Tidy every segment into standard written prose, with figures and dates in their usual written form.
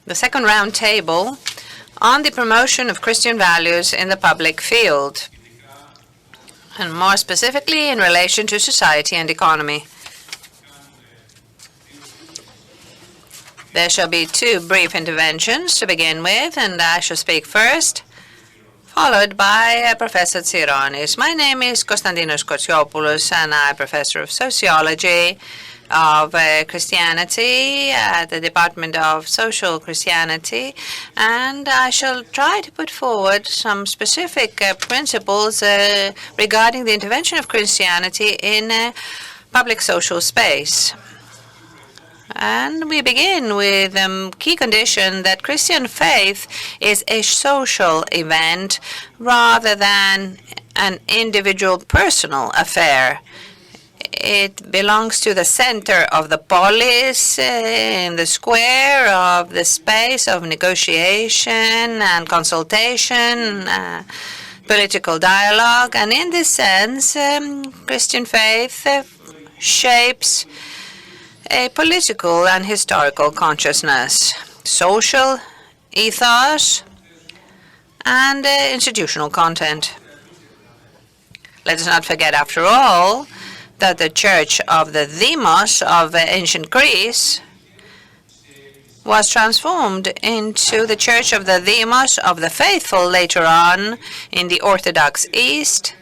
the second round table on the promotion of Christian values in the public field, and more specifically in relation to society and economy. There shall be two brief interventions to begin with, and I shall speak first, followed by Professor Tsironis. My name is Konstantinos Kotsiopoulos, and I'm Professor of Sociology of Christianity at the Department of Social Christianity, and I shall try to put forward some specific principles regarding the intervention of Christianity in public social space. And we begin with a key condition that Christian faith is a social event rather than an individual personal affair. It belongs to the center of the polis, in the square of the space of negotiation and consultation, political dialogue. And in this sense, Christian faith shapes a political and historical consciousness, social ethos, and institutional content. Let us not forget, after all, that the Church of the Demos of ancient Greece was transformed into the Church of the Demos of the Faithful later on in the Orthodox East.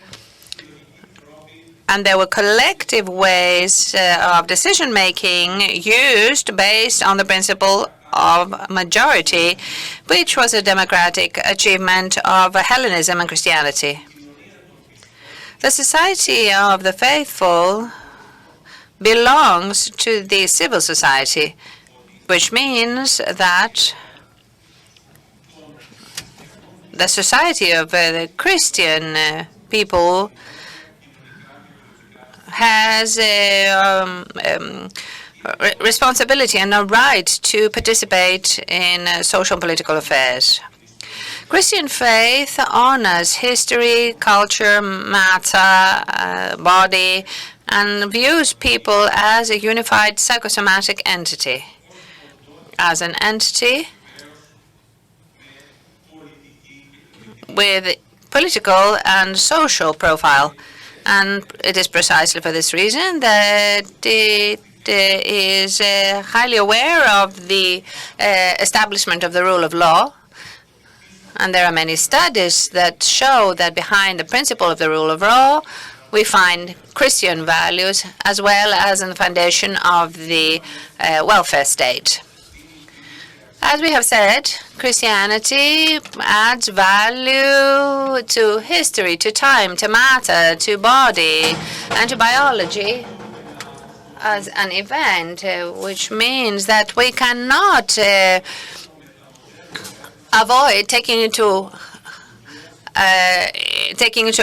And there were collective ways of decision-making used based on the principle of majority, which was a democratic achievement of Hellenism and Christianity. The Society of the Faithful belongs to the civil society, which means that the society of the Christian people has a responsibility and a right to participate in social and political affairs. Christian faith honors history, culture, matter, body, and views people as a unified psychosomatic entity. As an entity with political and social profile. And it is precisely for this reason that it is highly aware of the establishment of the rule of law. And there are many studies that show that behind the principle of the rule of law, we find Christian values as well as in the foundation of the welfare state. As we have said, Christianity adds value to history, to time, to matter, to body, and to biology as an event, which means that we cannot avoid taking into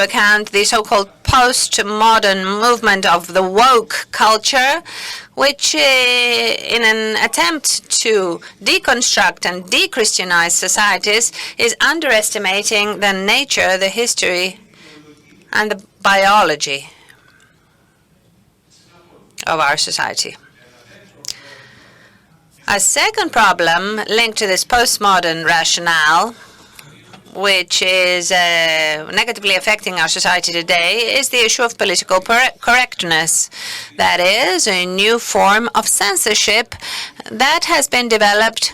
account the so-called postmodern movement of the woke culture, which in an attempt to deconstruct and de-Christianize societies is underestimating the nature, the history, and the biology of our society. A second problem linked to this postmodern rationale, which is negatively affecting our society today, is the issue of political correctness. That is, a new form of censorship that has been developed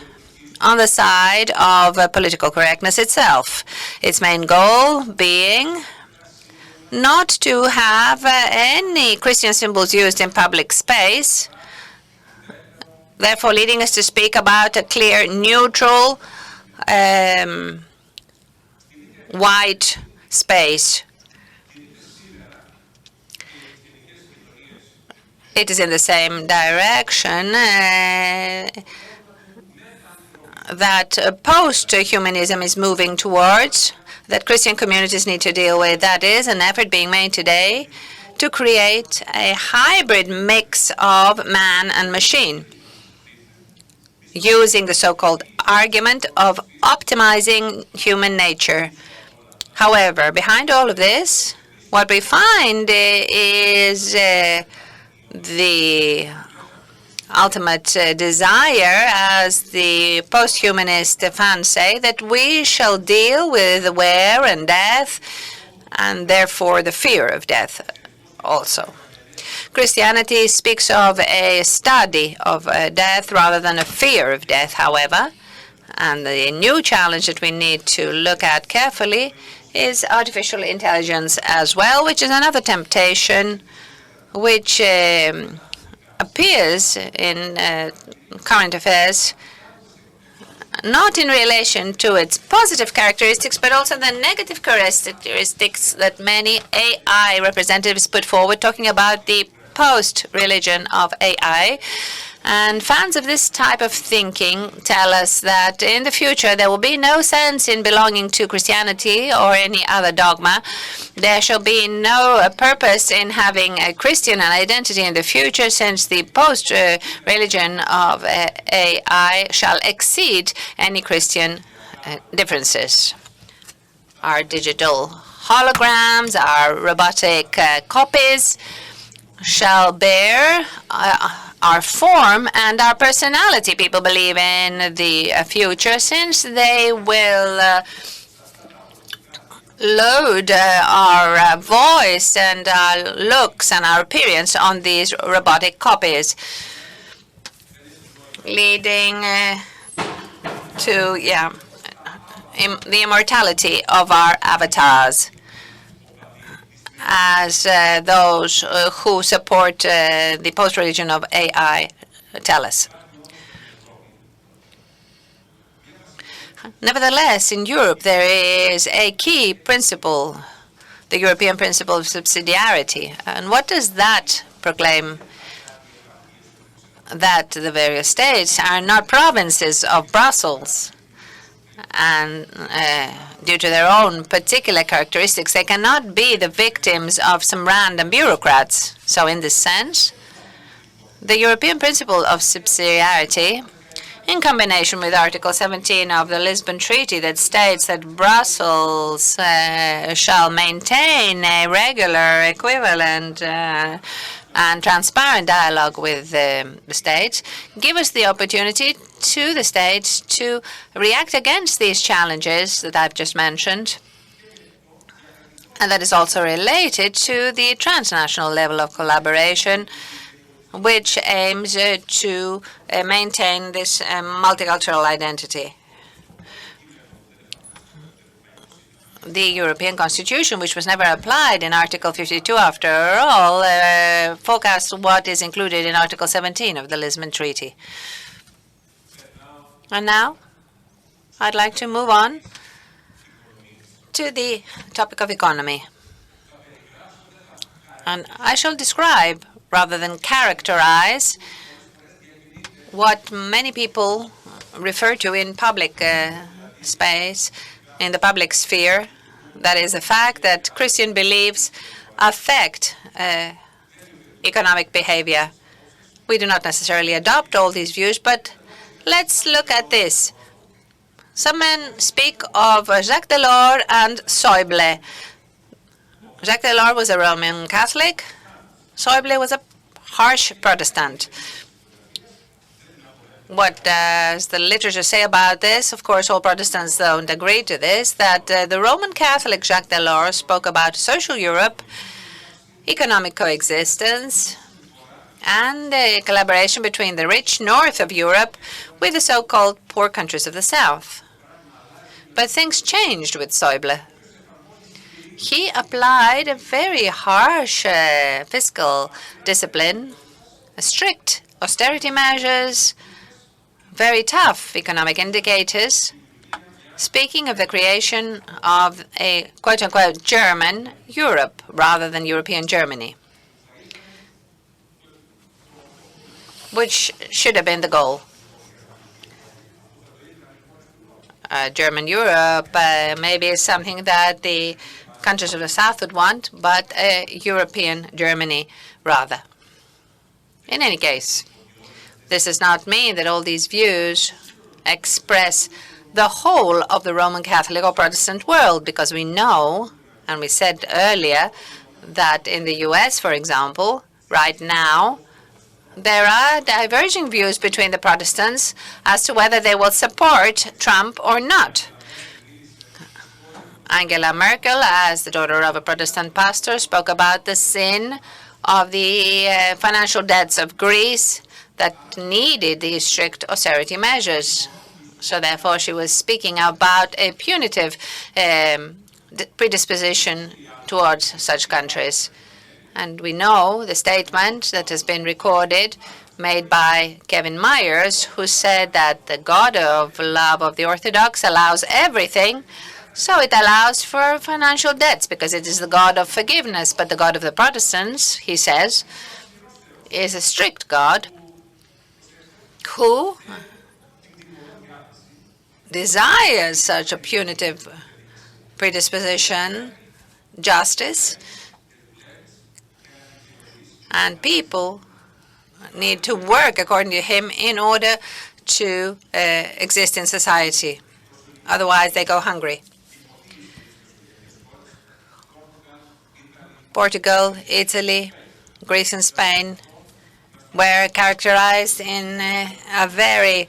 on the side of political correctness itself. Its main goal being not to have any Christian symbols used in public space, therefore leading us to speak about a clear, neutral, white space. It is in the same direction that post-humanism is moving towards, that Christian communities need to deal with. That is an effort being made today to create a hybrid mix of man and machine, using the so-called argument of optimizing human nature. However, behind all of this, what we find is the ultimate desire, as the post-humanist fans say, that we shall deal with wear and death, and therefore the fear of death also. Christianity speaks of a study of death rather than a fear of death, however. And the new challenge that we need to look at carefully is artificial intelligence as well, which is another temptation which appears in current affairs, not in relation to its positive characteristics, but also the negative characteristics that many AI representatives put forward, talking about the post-religion of AI. And fans of this type of thinking tell us that in the future there will be no sense in belonging to Christianity or any other dogma. There shall be no purpose in having a Christian identity in the future, since the post-religion of AI shall exceed any Christian differences. Our digital holograms, our robotic copies shall bear our form and our personality. People believe in the future, since they will load our voice and our looks and our appearance on these robotic copies, leading to the immortality of our avatars, as those who support the post-religion of AI tell us. Nevertheless, in Europe, there is a key principle, the European principle of subsidiarity. And what does that proclaim? That the various states are not provinces of Brussels, and due to their own particular characteristics, they cannot be the victims of some random bureaucrats. So in this sense, the European principle of subsidiarity, in combination with Article 17 of the Lisbon Treaty, that states that Brussels shall maintain a regular, equivalent, and transparent dialogue with the states, give us the opportunity to the states to react against these challenges that I've just mentioned. And that is also related to the transnational level of collaboration, which aims to maintain this multicultural identity. The European Constitution, which was never applied in Article 52 after all, forecasts what is included in Article 17 of the Lisbon Treaty. And now, I'd like to move on to the topic of economy. And I shall describe, rather than characterize, what many people refer to in public space, in the public sphere. That is a fact that Christian beliefs affect economic behavior. We do not necessarily adopt all these views, but let's look at this. Some men speak of Jacques Delors and Schäuble. Jacques Delors was a Roman Catholic. Schäuble was a harsh Protestant. What does the literature say about this? Of course, all Protestants don't agree to this, that the Roman Catholic Jacques Delors spoke about social Europe, economic coexistence, and a collaboration between the rich north of Europe with the so-called poor countries of the south. But things changed with Schäuble. He applied a very harsh fiscal discipline, strict austerity measures, very tough economic indicators, speaking of the creation of a quote-unquote German Europe rather than European Germany, which should have been the goal. German Europe maybe is something that the countries of the South would want, but a European Germany rather. In any case, this does not mean that all these views express the whole of the Roman Catholic or Protestant world, because we know, and we said earlier, that in the US, for example, right now, there are diverging views between the Protestants as to whether they will support Trump or not. Angela Merkel, as the daughter of a Protestant pastor, spoke about the sin of the financial debts of Greece that needed these strict austerity measures. So therefore, she was speaking about a punitive predisposition towards such countries. And we know the statement that has been recorded made by Kevin Myers, who said that the God of love of the Orthodox allows everything, so it allows for financial debts because it is the God of forgiveness. But the God of the Protestants, he says, is a strict God who desires such a punitive predisposition, justice, and people need to work according to him in order to exist in society. Otherwise, they go hungry. Portugal, Italy, Greece, and Spain were characterized in a very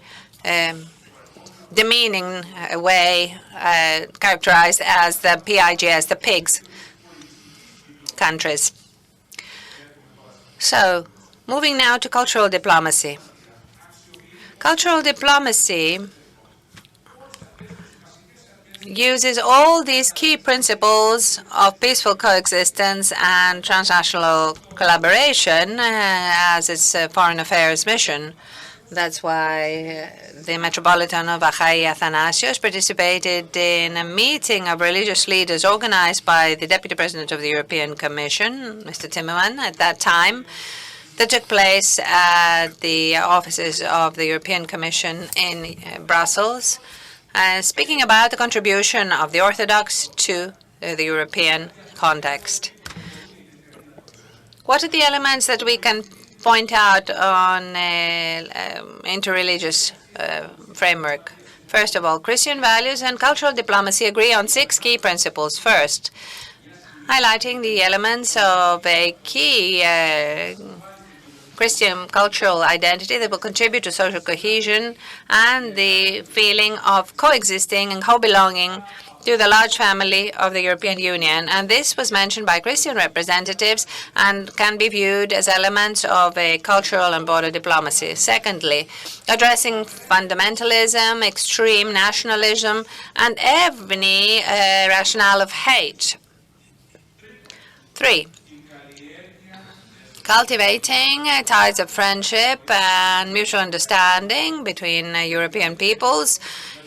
demeaning way, characterized as the PIGS, the pigs countries. So, moving now to cultural diplomacy. Cultural diplomacy uses all these key principles of peaceful coexistence and transnational collaboration as its foreign affairs mission. That's why the Metropolitan of Athanasios participated in a meeting of religious leaders organized by the Deputy President of the European Commission, Mr. Timmermans, at that time, that took place at the offices of the European Commission in Brussels, speaking about the contribution of the Orthodox to the European context. What are the elements that we can point out on interreligious framework? First of all, Christian values and cultural diplomacy agree on 6 key principles. First, highlighting the elements of a key Christian cultural identity that will contribute to social cohesion and the feeling of coexisting and co-belonging to the large family of the European Union. And this was mentioned by Christian representatives and can be viewed as elements of a cultural and border diplomacy. Secondly, addressing fundamentalism, extreme nationalism, and any rationale of hate. 3, cultivating ties of friendship and mutual understanding between European peoples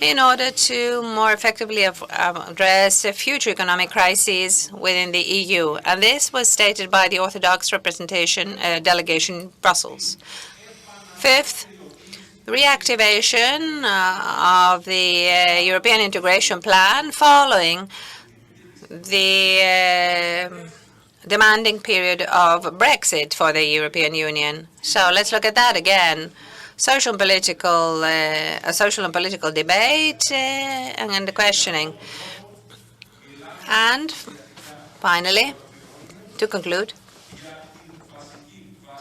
in order to more effectively address future economic crises within the EU. And this was stated by the Orthodox representation delegation in Brussels. 5th, reactivation of the European integration plan following the demanding period of Brexit for the European Union. So let's look at that again. A social and political debate and the questioning. And finally, to conclude,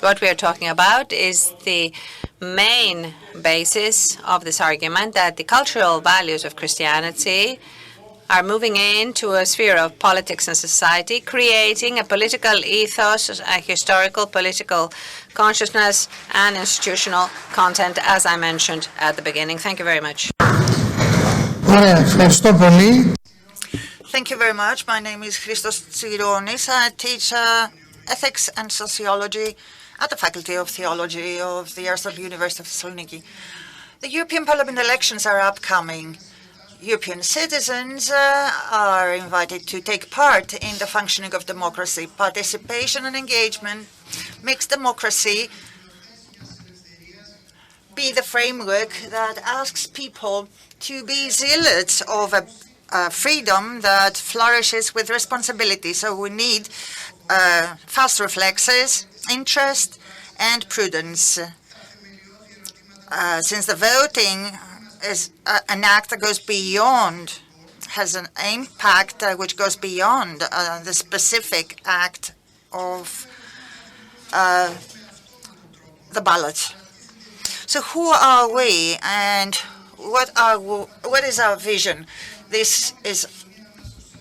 what we are talking about is the main basis of this argument that the cultural values of Christianity are moving into a sphere of politics and society, creating a political ethos, a historical political consciousness, and institutional content, as I mentioned at the beginning. Thank you very much. Thank you very much. My name is Chrysostomos. I teach ethics and sociology at the Faculty of Theology of the Aristotle University of Thessaloniki. The European Parliament elections are upcoming. European citizens are invited to take part in the functioning of democracy. Participation and engagement makes democracy be the framework that asks people to be zealots of a freedom that flourishes with responsibility. So we need fast reflexes, interest, and prudence. Since the voting is an act that goes beyond, has an impact which goes beyond the specific act of the ballot. So who are we and what is our vision? This is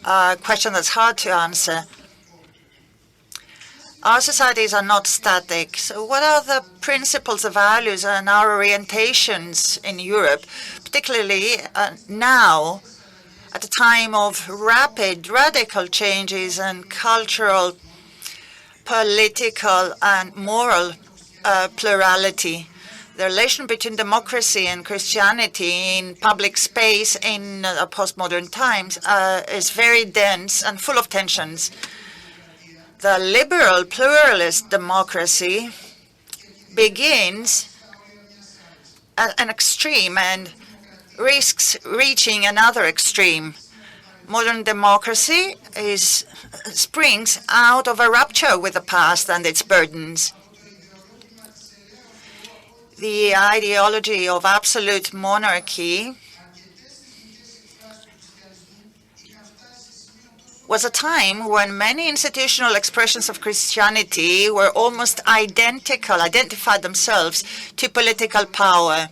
a question that's hard to answer. Our societies are not static. So what are the principles, the values, and our orientations in Europe, particularly now, at a time of rapid, radical changes and cultural, political, and moral plurality? The relation between democracy and Christianity in public space in postmodern times is very dense and full of tensions. The liberal pluralist democracy begins at an extreme and risks reaching another extreme. Modern democracy springs out of a rupture with the past and its burdens. The ideology of absolute monarchy was a time when many institutional expressions of Christianity were almost identified themselves to political power.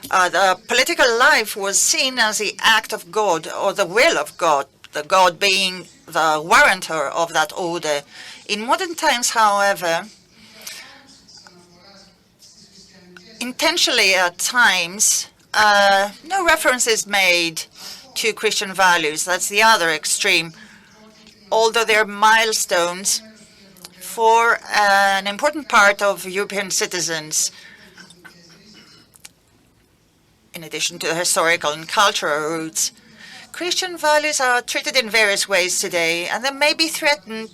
The political life was seen as the act of God or the will of God, the God being the warrantor of that order. In modern times, however, intentionally at times, no reference is made to Christian values. That's the other extreme. Although they're milestones for an important part of European citizens, in addition to the historical and cultural roots. Christian values are treated in various ways today, and they may be threatened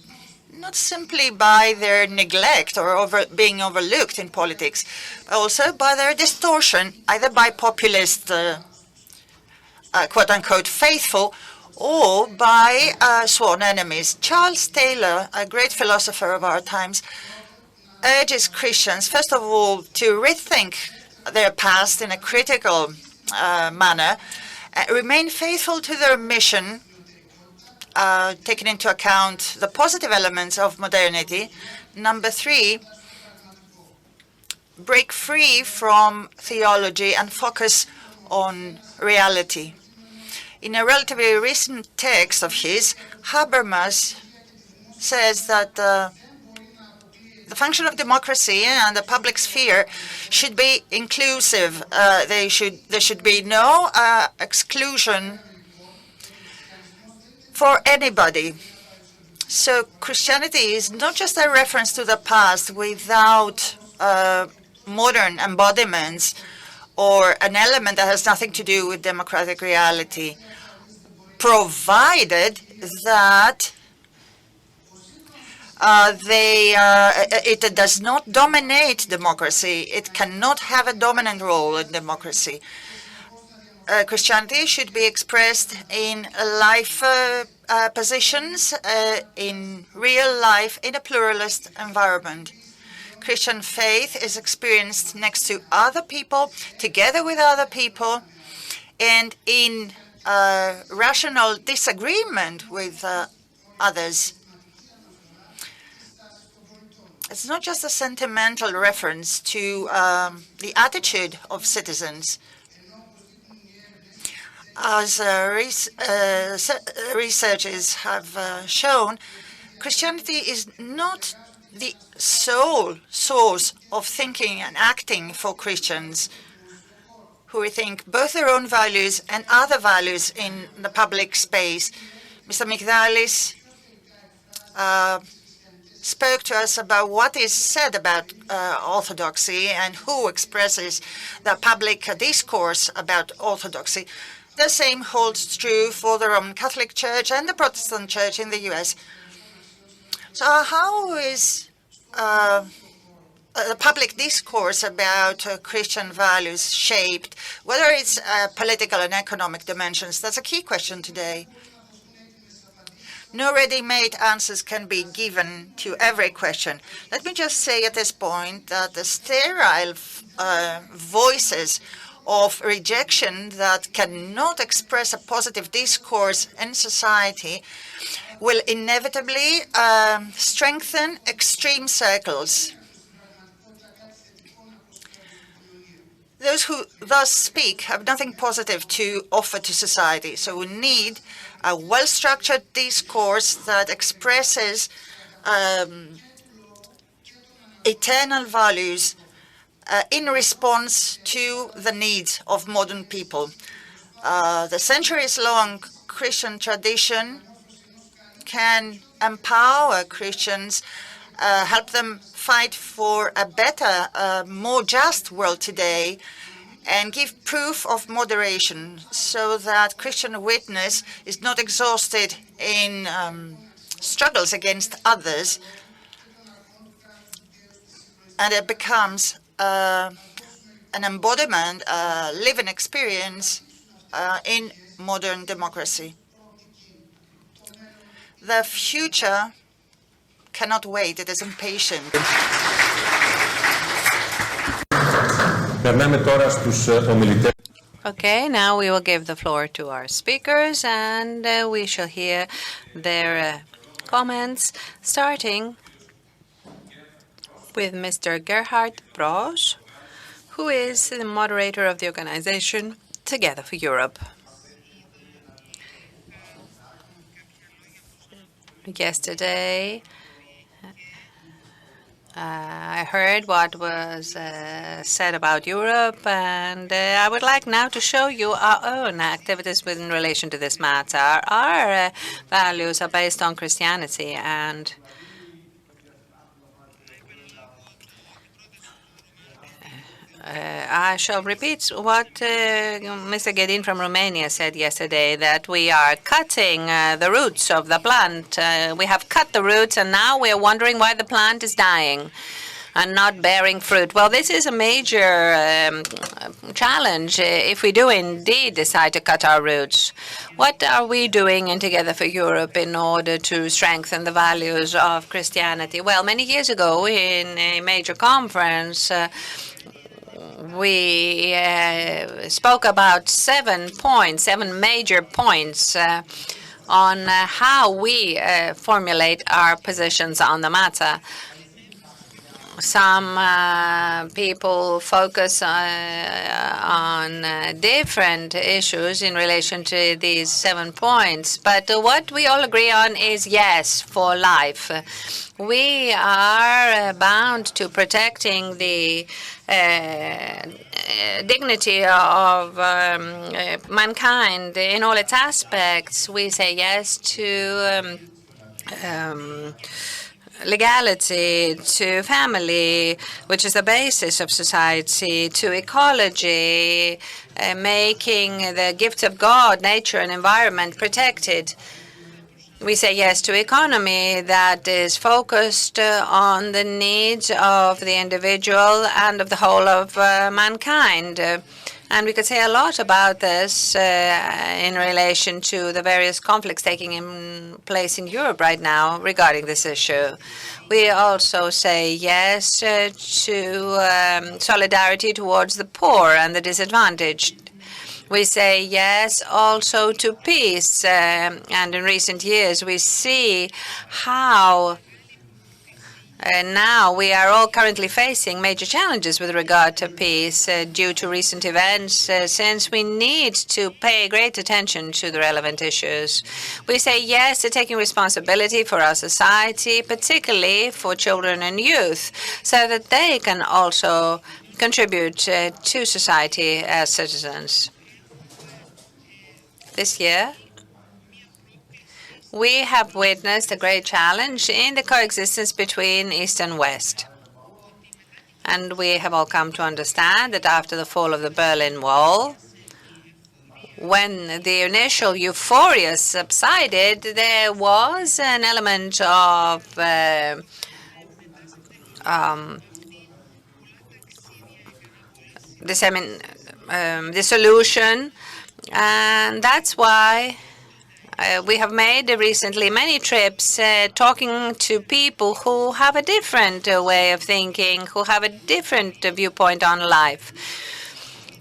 not simply by their neglect or being overlooked in politics, but also by their distortion, either by populist quote-unquote faithful, or by sworn enemies. Charles Taylor, a great philosopher of our times, urges Christians, first of all, to rethink their past in a critical manner, remain faithful to their mission, taking into account the positive elements of modernity. Number 3, break free from theology and focus on reality. In a relatively recent text of his, Habermas says that the function of democracy and the public sphere should be inclusive. There should be no exclusion for anybody. So Christianity is not just a reference to the past without modern embodiments or an element that has nothing to do with democratic reality, provided that it does not dominate democracy. It cannot have a dominant role in democracy. Christianity should be expressed in life positions, in real life, in a pluralist environment. Christian faith is experienced next to other people, together with other people, and in rational disagreement with others. It's not just a sentimental reference to the attitude of citizens. As researchers have shown, Christianity is not the sole source of thinking and acting for Christians who rethink both their own values and other values in the public space. Mr. Migdalis spoke to us about what is said about Orthodoxy and who expresses the public discourse about Orthodoxy. The same holds true for the Roman Catholic Church and the Protestant Church in the US. So how is the public discourse about Christian values shaped, whether it's political and economic dimensions? That's a key question today. No ready-made answers can be given to every question. Let me just say at this point that the sterile voices of rejection that cannot express a positive discourse in society will inevitably strengthen extreme circles. Those who thus speak have nothing positive to offer to society. So we need a well-structured discourse that expresses eternal values in response to the needs of modern people. The centuries-long Christian tradition can empower Christians, help them fight for a better, more just world today, and give proof of moderation so that Christian witness is not exhausted in struggles against others, and it becomes an embodiment, a living experience in modern democracy. The future cannot wait, it is impatient. Okay, now we will give the floor to our speakers, and we shall hear their comments, starting with Mr. Gerhard Brosch, who is the moderator of the organization Together for Europe. Yesterday, I heard what was said about Europe, and I would like now to show you our own activities in relation to this matter. Our values are based on Christianity, and I shall repeat what Mr. Gedin from Romania said yesterday, that we are cutting the roots of the plant. We have cut the roots, and now we are wondering why the plant is dying and not bearing fruit. Well, this is a major challenge if we do indeed decide to cut our roots. What are we doing in Together for Europe in order to strengthen the values of Christianity? Well, many years ago in a major conference, we spoke about 7 major points on how we formulate our positions on the matter. Some people focus on different issues in relation to these 7 points, but what we all agree on is yes for life. We are bound to protecting the dignity of mankind in all its aspects. We say yes to legality, to family, which is the basis of society, to ecology, making the gifts of God, nature and environment protected. We say yes to economy that is focused on the needs of the individual and of the whole of mankind. And we could say a lot about this in relation to the various conflicts taking place in Europe right now regarding this issue. We also say yes to solidarity towards the poor and the disadvantaged. We say yes also to peace. And in recent years, we see how now we are all currently facing major challenges with regard to peace due to recent events, since we need to pay great attention to the relevant issues. We say yes to taking responsibility for our society, particularly for children and youth, so that they can also contribute to society as citizens. This year, we have witnessed a great challenge in the coexistence between East and West. And we have all come to understand that after the fall of the Berlin Wall, when the initial euphoria subsided, there was an element of dissolution, and that's why we have made recently many trips talking to people who have a different way of thinking, who have a different viewpoint on life.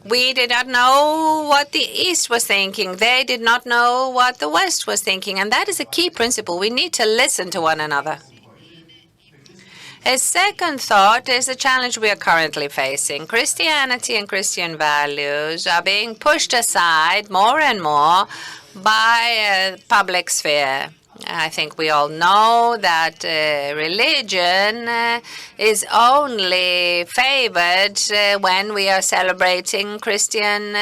We did not know what the East was thinking. They did not know what the West was thinking. And that is a key principle. We need to listen to one another. A second thought is the challenge we are currently facing. Christianity and Christian values are being pushed aside more and more by public sphere. I think we all know that religion is only favored when we are celebrating Christian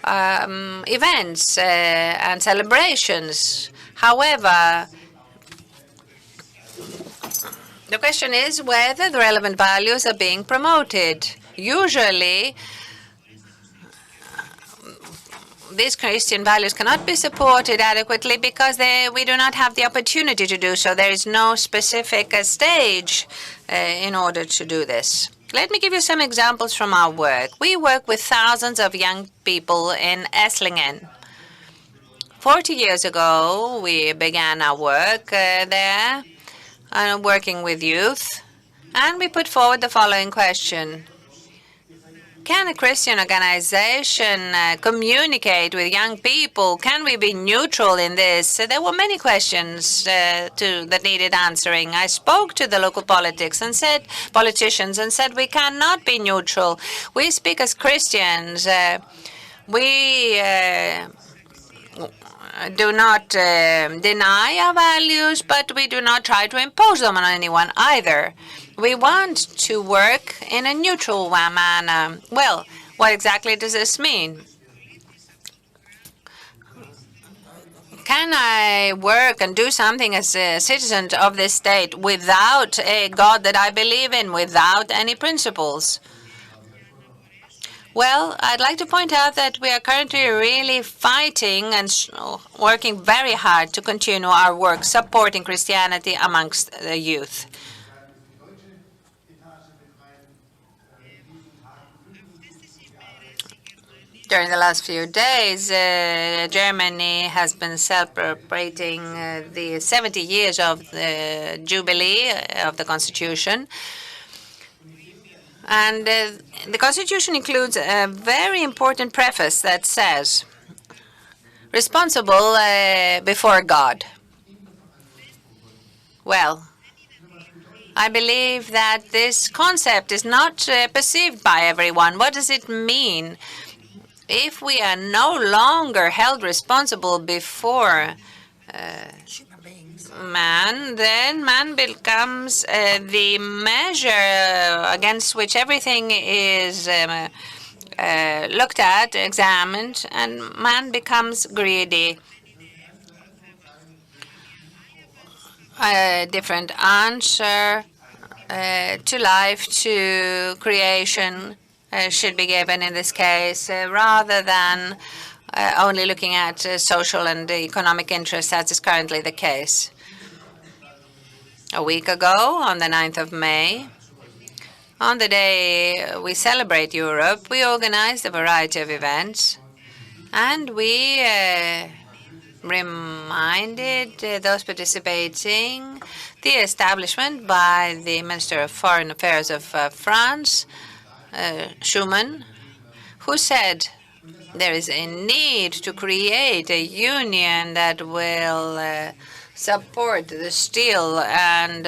events and celebrations. However, the question is whether the relevant values are being promoted. Usually, these Christian values cannot be supported adequately because we do not have the opportunity to do so. There is no specific stage in order to do this. Let me give you some examples from our work. We work with thousands of young people in Esslingen. 40 years ago, we began our work there, working with youth, and we put forward the following question. Can a Christian organization communicate with young people? Can we be neutral in this? There were many questions that needed answering. I spoke to the local politicians and said we cannot be neutral. We speak as Christians. We do not deny our values, but we do not try to impose them on anyone either. We want to work in a neutral manner. Well, what exactly does this mean? Can I work and do something as a citizen of this state without a God that I believe in, without any principles? Well, I'd like to point out that we are currently really fighting and working very hard to continue our work supporting Christianity amongst the youth. During the last few days, Germany has been celebrating the 70 years of the Jubilee of the Constitution. And the Constitution includes a very important preface that says, responsible before God. Well, I believe that this concept is not perceived by everyone. What does it mean? If we are no longer held responsible before man, then man becomes the measure against which everything is looked at, examined, and man becomes greedy. A different answer to life, to creation, should be given in this case, rather than only looking at social and economic interests, as is currently the case. A week ago, on the 9th of May, on the day we celebrate Europe, we organized a variety of events, and we reminded those participating the establishment by the Minister of Foreign Affairs of France, Schuman, who said there is a need to create a union that will support the steel and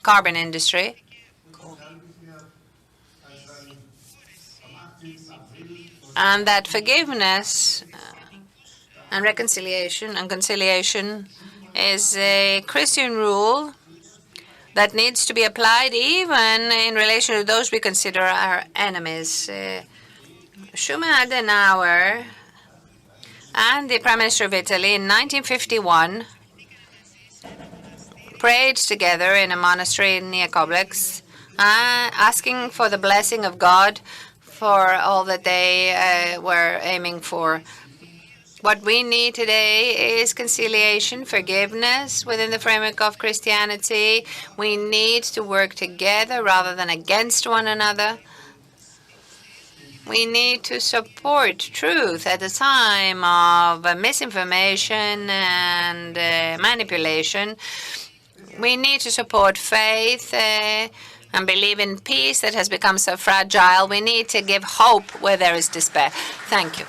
carbon industry. And that forgiveness and reconciliation and conciliation is a Christian rule that needs to be applied even in relation to those we consider our enemies. Schuman, Adenauer, and the Prime Minister of Italy in 1951 prayed together in a monastery near Koblenz, asking for the blessing of God for all that they were aiming for. What we need today is conciliation, forgiveness within the framework of Christianity. We need to work together rather than against one another. We need to support truth at a time of misinformation and manipulation. We need to support faith and believe in peace that has become so fragile. We need to give hope where there is despair. Thank you.